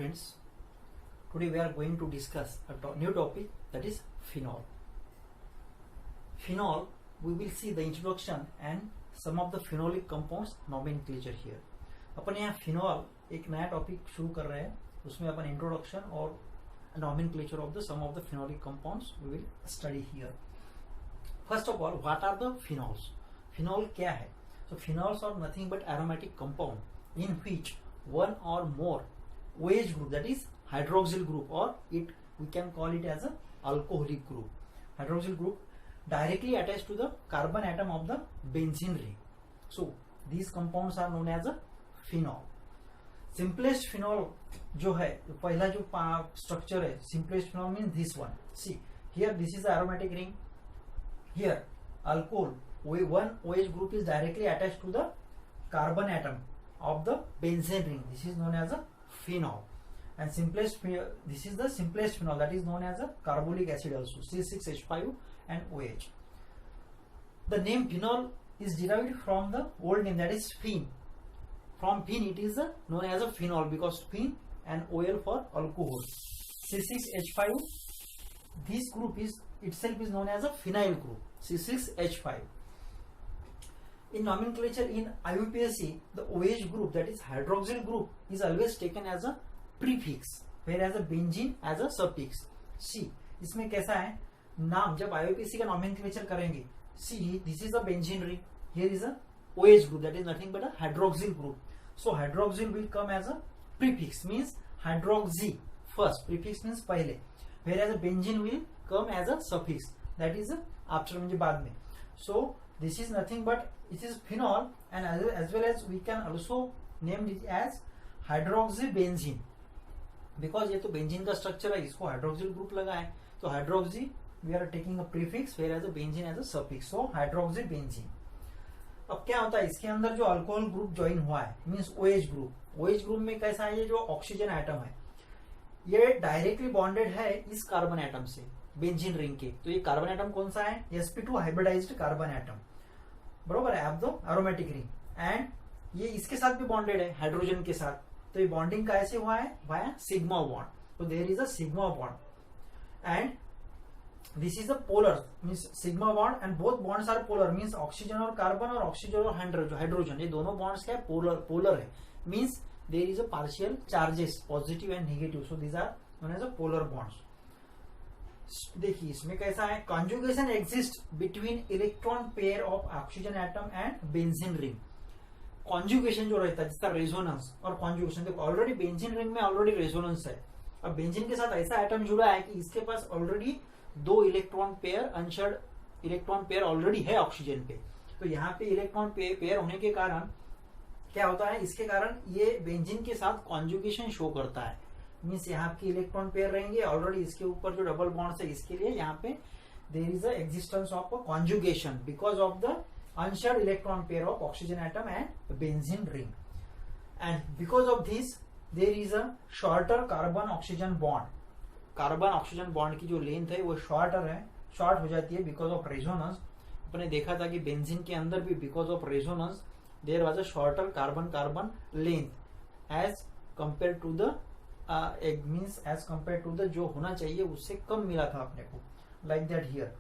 students, today we are going to discuss a new topic, that is phenol. Phenol, we will see the introduction and some of the phenolic compounds nomenclature here. अपन यहाँ phenol एक नया topic शुरू कर रहे हैं, उसमें अपन introduction और nomenclature of the some of the phenolic compounds we will study here. First of all, what are the phenols? Phenol क्या है? So phenols are nothing but aromatic compound in which one or more OH group, that is hydroxyl group, or it we can call it as a alcoholic group. Hydroxyl group directly attached to the carbon atom of the benzene ring. So these compounds are known as a phenol. Simplest phenol जो है, पहला जो structure है, simplest phenol means this one. See here, this is the aromatic ring. Here alcohol, one OH group is directly attached to the carbon atom of the benzene ring. This is known as a phenol. And this is the simplest phenol, that is known as a carbolic acid also, C6H5 and OH. The name phenol is derived from the old name, that is phen. From phen it is known as a phenol because phen and OL for alcohol. C6H5, this group is itself is known as a phenyl group, C6H5. In nomenclature in IUPAC, the OH group, that is hydroxyl group, is always taken as a prefix, whereas a benzene as a suffix. See, इसमें कैसा है नाम, जब IUPAC का nomenclature करेंगे, see this is a benzene ring, here is a OH group, that is nothing but a hydroxyl group. So hydroxyl will come as a prefix, means hydroxy first, prefix means पहले, whereas a benzene will come as a suffix, that is after म्हणजे बाद में. So this is nothing but it is phenol, and as well as we can also name it as hydroxybenzene, because ये तो benzene का structure है, इसको hydroxyl group लगा है, तो hydroxy we are taking a prefix whereas a benzene as a suffix, so hydroxybenzene. अब क्या होता है, इसके अंदर जो अल्कोहल ग्रुप ज्वाइन हुआ है means OH group. OH group में कैसा है, ये जो ऑक्सीजन एटम है ये डायरेक्टली बॉन्डेड है इस कार्बन एटम से बेंजीन रिंग के. तो ये कार्बन एटम कौन सा है, sp2 हाइब्रिडाइज्ड कार्बन एटम, बरोबर है, आप दो एरोमेटिक रिंग, एंड ये इसके साथ भी बॉन्डेड है हाइड्रोजन के साथ. तो ये बॉन्डिंग कैसे हुआ है, वाया सिग्मा बॉन्ड. तो there is a sigma bond and this is a polar means sigma bond, and both bonds are polar means oxygen और कार्बन और ऑक्सीजन और हाइड्रोजन, ये दोनों बॉन्ड्स क्या है, पोलर है, means there is a partial charges positive and negative, so these are known as a polar bonds. देखिए इसमें कैसा है, conjugation exist between electron pair of oxygen atom and benzene ring. Conjugation जो रहता है जिसका रेजोनेंस और कॉन्जुगेशन, देखो ऑलरेडी बेंजीन रिंग में ऑलरेडी रेजोनेंस है, अब बेंजीन के साथ ऐसा एटम जुड़ा है कि इसके पास ऑलरेडी दो electron pair unshared electron pair already है ऑक्सीजन पे. तो यहाँ पे इलेक्ट्रॉन पेयर होने के कारण क्या होता है, इसके कारण ये बेंजीन के साथ कॉन्जुगेशन शो करता है, मीन्स यहाँ के इलेक्ट्रॉन पेयर रहेंगे ऑलरेडी, इसके ऊपर जो डबल बॉन्ड्स है इसके लिए यहाँ पे there is a existence of a conjugation because of the unshared electron pair of oxygen atom and benzene ring, and because of this there is a shorter carbon oxygen bond. Carbon oxygen bond की जो length है वो short हो जाती है because of resonance. अपने देखा था कि बेंजीन के अंदर भी because of resonance there was a shorter carbon length as compare to the means as compare to the जो होना चाहिए उससे कम मिला था अपने को, like that here.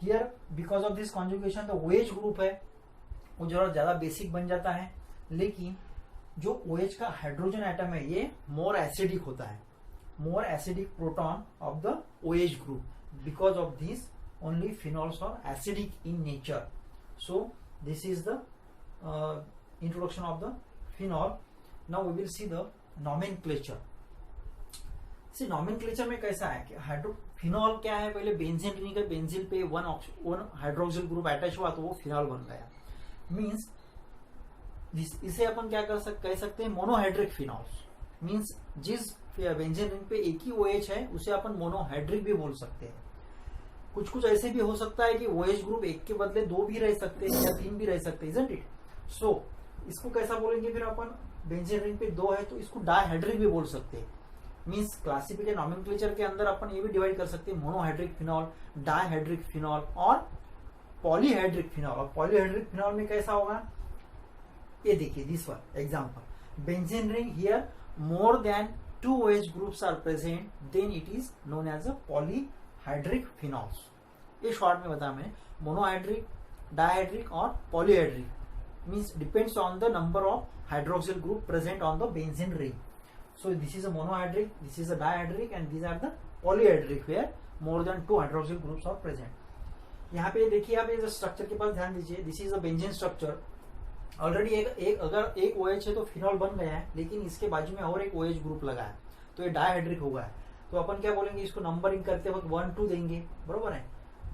Here because of this conjugation the OH group है वो जरा ज्यादा बेसिक बन जाता है, लेकिन जो OH का हाइड्रोजन एटम है ये मोर एसिडिक होता है, more acidic proton of the OH group. Because of this only phenols are acidic in nature. So this is the introduction of the phenol. Now we will see the nomenclature. See nomenclature में कैसा है कि phenol क्या है, पहले benzene ring है, benzene पे one hydroxyl group attach हुआ तो वो फिनॉल बन गया. मींस इसे अपन क्या कह सकते हैं, मोनोहाइड्रिक फिनॉल्स. मींस जिस बेंजीन रिंग पे एक ही OH है उसे अपन मोनोहाइड्रिक भी बोल सकते हैं. कुछ ऐसे भी हो सकता है कि OH ग्रुप एक के बदले दो भी रह सकते हैं या तीन भी रह सकते हैं, isn't it? सो इसको कैसा बोलेंगे फिर अपन, बेंजीन रिंग पे दो है तो इसको डायहाइड्रिक भी बोल सकते हैं. मींस क्लासिफिकेशन नॉमेनक्लेचर के अंदर अपन ये भी डिवाइड कर सकते हैं, मोनोहाइड्रिक फिनॉल, डायहाइड्रिक फिनॉल और पॉलीहाइड्रिक फिनॉल. और पॉलीहाइड्रिक फिनॉल में कैसा होगा, ये देखिए this one example, benzene ring here more than two OH groups are present, then it is known as a polyhydric phenols. ये शॉर्ट में बताया मैंने, मोनोहाइड्रिक, डायहाइड्रिक और polyhydric means depends on the number of hydroxyl group present on the benzene ring. So this is a monohydric, this is a dihydric, and these are the polyhydric where more than 2 hydroxyl groups are present. यहाँ पे देखिए आप इस structure के पास ध्यान दीजिए, this is a benzene structure. Already एक अगर एक OH है तो फिनॉल बन गया है, लेकिन इसके बाजू में और एक OH ग्रुप लगा है तो ये डायहाइड्रिक होगा. तो अपन क्या बोलेंगे, इसको नंबरिंग करते वक्त 1 2 देंगे, बरोबर है.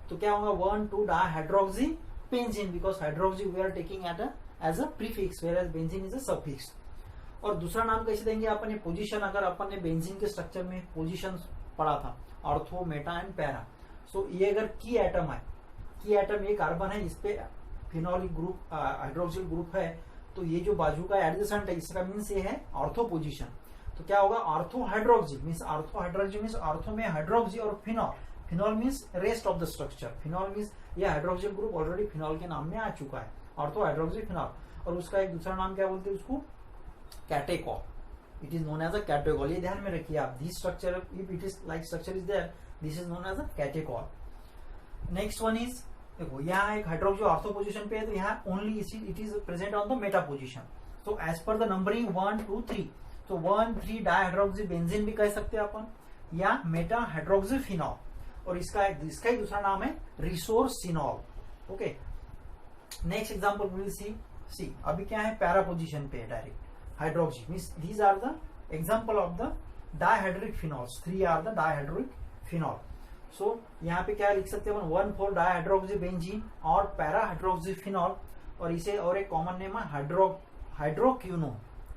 तो क्या होगा 1 2 dihydroxy benzene, because hydroxy we are taking as a prefix whereas benzene is a suffix. और दूसरा नाम कैसे देंगे अपन ने, पोजीशन. अगर अपन ने बेंजीन के स्ट्रक्चर में पोजीशन पढ़ा था, ऑर्थो, मेटा एंड पैरा. सो ये अगर की एटम है, की एटम ये कार्बन है, इस पे फिनोलिक ग्रुप हाइड्रोक्सिल ग्रुप है, तो ये जो बाजू का एडजेसेंट है इसका मीन्स ये है ऑर्थो पोजीशन. तो क्या होगा, ortho hydroxy means, ortho hydroxy means ortho में हाइड्रोक्सी और phenol. Phenol means rest of the structure. Phenol means ये हाइड्रोक्सिल ग्रुप ऑलरेडी फिनॉल के नाम में आ चुका है, ऑर्थो हाइड्रोक्सी फिनॉल. और उसका एक दूसरा नाम क्या बोलते हैं उसको, catechol. It is known as a catechol. ये ध्यान में रखिए आप, this structure if it is like structure is there, this is known as a catechol. Next one is, देखो यहाँ एक हाइड्रोक्सी ऑर्थो पोजीशन पे है, तो यहाँ only it is present on the Meta position. तो एज पर द नंबरिंग 1 2 3, तो 1 3 dihydroxy benzene भी कह सकते हैं अपन, या मेटा हाइड्रोक्सी फिनॉल. और इसका ही दूसरा नाम है resorcinol. Okay, next example will see. अभी क्या है, पैरा पोजीशन पे है direct hydroxy means these are the example of the dihydric phenols. 3 are the dihydric phenol. So यहाँ पे क्या लिख सकते हैं अपन, 1 4 डायहाइड्रोक्सी बेंजीन और पैरा हाइड्रोक्सी फिनॉल. और इसे और एक कॉमन नेम है hydroquinone.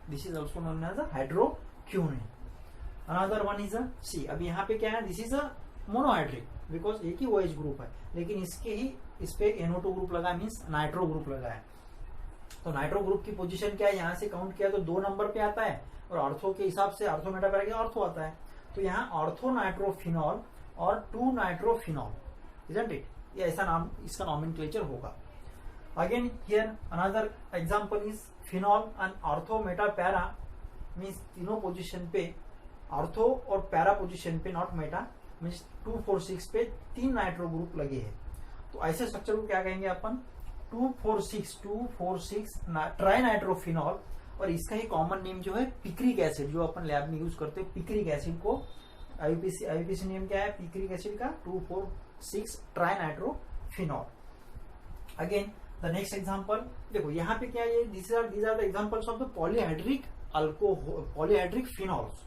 This is also known as hydroquinone. Another one is C. अब यहाँ पे क्या है, this is a monohydric because एक ही OH ग्रुप है, लेकिन इस पे NO2 ग्रुप लगा है, मीन्स नाइट्रो ग्रुप लगा है. तो नाइट्रो ग्रुप की पोजीशन क्या है, यहाँ से काउंट किया तो 2 नंबर पे आता है, और ऑर्थो के हिसाब से ऑर्थो मेटा पैरा के ऑर्थो आता है. तो यहाँ ऑर्थो नाइट्रोफिनॉल और 2 नाइट्रोफिनॉल, इजंट इट, ये ऐसा नाम इसका नॉमेनक्लेचर होगा. Again here another example is phenol and ortho meta para, means तीनों पोजीशन पे ऑर्थो और पैरा पोजीशन पे, नॉट मेटा, मीन्स 2 4 6 पे 3 नाइट्रो ग्रुप लगे हैं. तो ऐसे स्ट्रक्चर को क्या कहेंगे अपन, 2 4 6 ट्राई नाइट्रोफिनॉल. और इसका ही कॉमन नेम जो है पिक्रिक एसिड, जो अपन लैब में यूज करते हैं पिक्रिक एसिड को. आईपीसी नेम क्या है पिक्रिक एसिड का, 2 4 6 try nitrophenol. Again the next example, देखो यहाँ पे क्या है, these are the examples of the polyhydric alcohol, polyhydric phenols.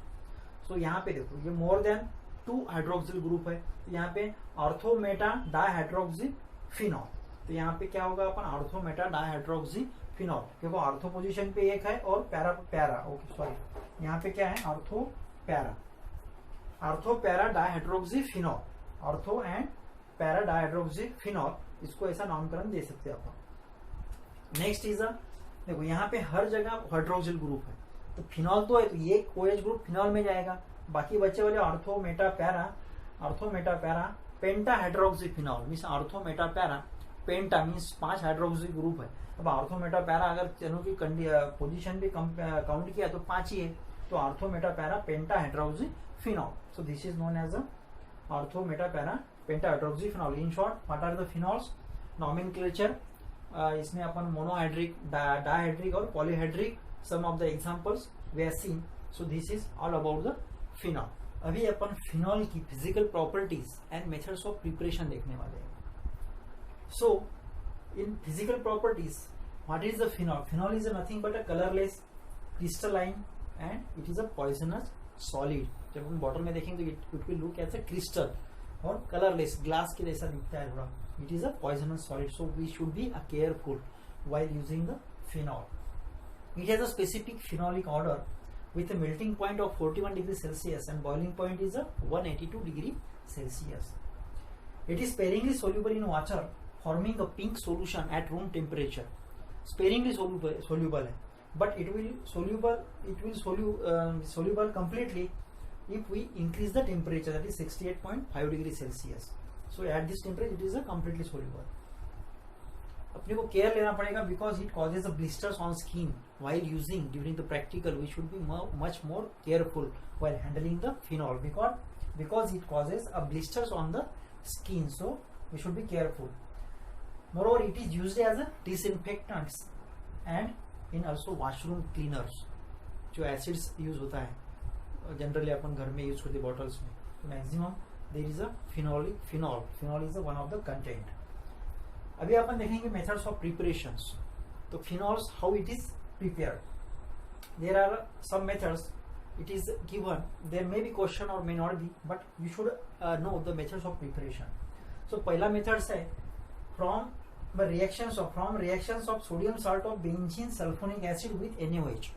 So यहाँ पे देखो ये मोर देन 2 हाइड्रोक्सिल ग्रुप है, तो यहाँ पे ऑर्थो मेटा डायहाइड्रोक्सी फिनॉल. तो यहाँ पे क्या होगा अपन, ऑर्थो मेटा डायहाइड्रोक्सी फिनॉल, क्योंकि ऑर्थो पोजीशन पे एक है और पैरा ओके सॉरी, यहाँ पे क्या है ortho para dihydroxy phenol, ortho and para dihydroxy phenol, इसको ऐसा नामकरण दे सकते हैं अपन. नेक्स्ट इज देखो यहाँ पे हर जगह हाइड्रोक्सिल ग्रुप है, तो फिनॉल तो है, तो ये OH ग्रुप फिनॉल में जाएगा. बाकी बच्चे वाले ortho meta para penta hydroxy phenol means ortho meta para, penta means 5 hydroxy group है. अब ऑर्थो मेटा पैरा अगर चनों की पोजीशन भी काउंट किया तो 5 ही है, तो ortho meta para penta hydroxy phenol. So this is known as ortho meta para penta hydroxy phenol. In short what are the phenols, nomenclature, इसमें अपन मोनोहाइड्रिक, डायहाइड्रिक और polyhydric, some of the examples we have seen. So this is all about the phenol. अभी अपन phenol की physical properties and methods of preparation देखने वाले हैं. So in physical properties, what is the phenol? Phenol is nothing but a colourless crystalline and it is a poisonous solid. जब हम bottle में देखेंगे तो it will look as a crystal और colourless, glass के जैसा दिखता है थोड़ा. It is a poisonous solid, so we should be careful while using the phenol. It has a specific phenolic order with a melting point of 41 degrees Celsius and boiling point is a 182 degree Celsius. It is sparingly soluble in water, forming a pink solution at room temperature. Sparingly soluble है, but it will soluble completely if we increase the temperature, that is 68.5 degrees Celsius. So at this temperature it is a completely soluble. अपने को care लेना पड़ेगा because it causes a blisters on skin while using during the practical. We should be much more careful while handling the phenol because it causes a blisters on the skin, so we should be careful. Moreover, it is used as a disinfectants and in also washroom cleaners. जो acids use होता है generally अपन घर में use करते bottles में, तो maximum there is a phenol is one of the content. अभी अपन देखेंगे मेथड्स ऑफ प्रिपरेशंस. तो phenols how it is prepared. There are some methods. It is given. There may be question or may not be, but you should know the methods of preparation. So पहला methods है from reactions of sodium salt of benzene sulfonic acid with NaOH.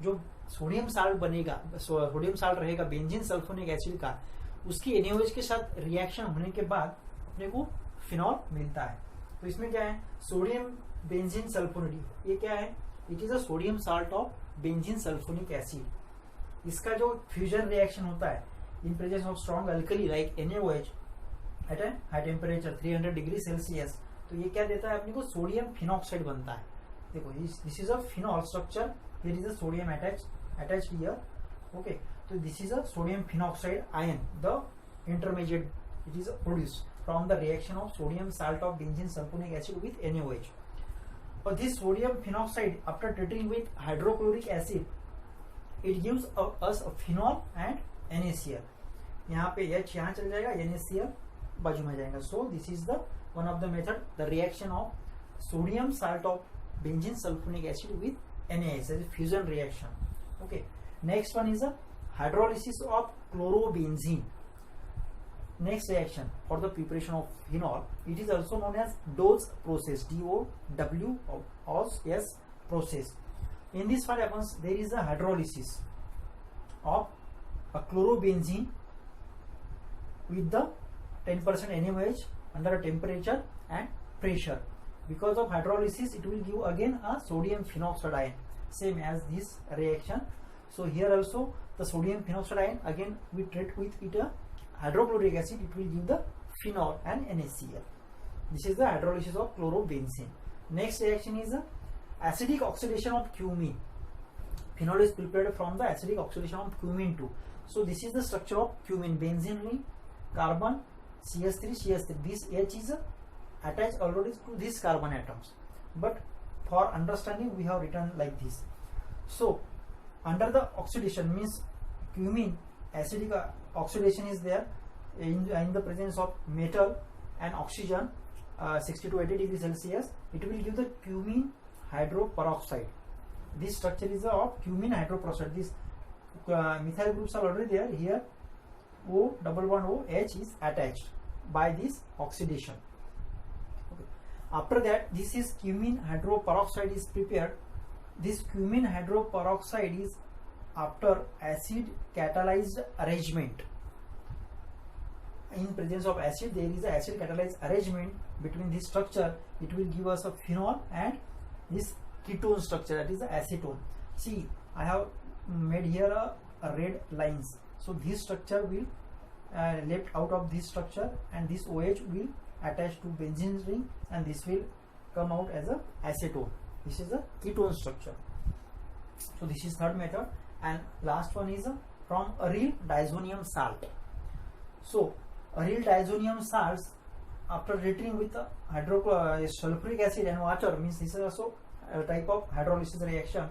जो sodium salt बनेगा, sodium salt रहेगा benzene sulphonic acid का, उसकी NaOH के साथ reaction होने के बाद अपने को फिनॉल मिलता है. तो इसमें क्या है, सोडियम बेंजीन सल्फोनिक, ये क्या है, it is a sodium salt of benzene sulphonic acid. इसका जो फ्यूजन रिएक्शन होता है in presence of strong alkali like NaOH at a high temperature 300 degree Celsius, तो ये क्या देता है अपने को, सोडियम फिनॉक्साइड बनता है. देखो this is a phenol structure, here is a sodium attached here. Okay, तो this is a sodium phenoxide ion, the intermediate it is produced from the reaction of sodium salt of benzene sulphonic acid with NaOH. Or this sodium phenoxide, after treating with hydrochloric acid, it gives us a phenol and NaCl. यहाँ पे H यहाँ चल जाएगा, NaCl बाजू में जाएगा. So this is the one of the method, the reaction of sodium salt of benzene sulfonic acid with NaS, as a fusion reaction. Okay. Next one is a hydrolysis of chlorobenzene. Next reaction for the preparation of phenol, it is also known as Dow's process, DOWS process. In this what happens, there is a hydrolysis of a chlorobenzene with the 10% NaOH under a temperature and pressure. Because of hydrolysis, it will give again a sodium phenoxide ion, same as this reaction. So here also the sodium phenoxide ion, again we treat with it a hydrochloric acid, it will give the phenol and NaCl. This is the hydrolysis of chlorobenzene. Next reaction is the acidic oxidation of cumene. Phenol is prepared from the acidic oxidation of cumene too. So this is the structure of cumene, benzene ring, carbon, CH3. This H is attached already to these carbon atoms, but for understanding we have written like this. So under the oxidation means cumene acidic oxidation is there in the presence of metal and oxygen 60 to 80 degrees Celsius, it will give the cumene hydroperoxide. This structure is of cumene hydroperoxide. This methyl groups are already there. Here O double bond OH is attached by this oxidation. Okay. After that, this is cumene hydroperoxide is prepared. This cumene hydroperoxide is after acid catalyzed arrangement. In presence of acid, there is a acid catalyzed arrangement between this structure. It will give us a phenol and this ketone structure, that is the acetone. See, I have made here a red lines. So this structure will left out of this structure, and this OH will attach to benzene ring, and this will come out as a acetone. This is a ketone structure. So this is third method. And last one is from aryl diazonium salt. So aryl diazonium salts, after treating with sulfuric acid and water, means this is also a type of hydrolysis reaction,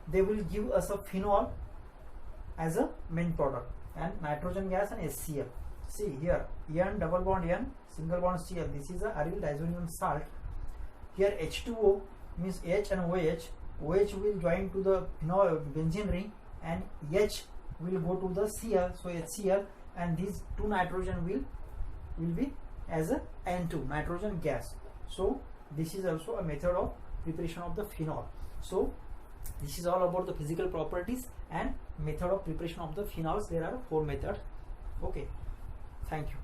they will give us a phenol as a main product, and nitrogen gas and HCl. See here, N double bond N single bond Cl, this is a aryl diazonium salt. Here H2O means H and OH. OH will join to the phenol benzene ring, and H will go to the Cl, so HCl, and these two nitrogen will be as a N2 nitrogen gas. So this is also a method of preparation of the phenol. So this is all about the physical properties and method of preparation of the phenols. There are 4 methods. Okay, thank you.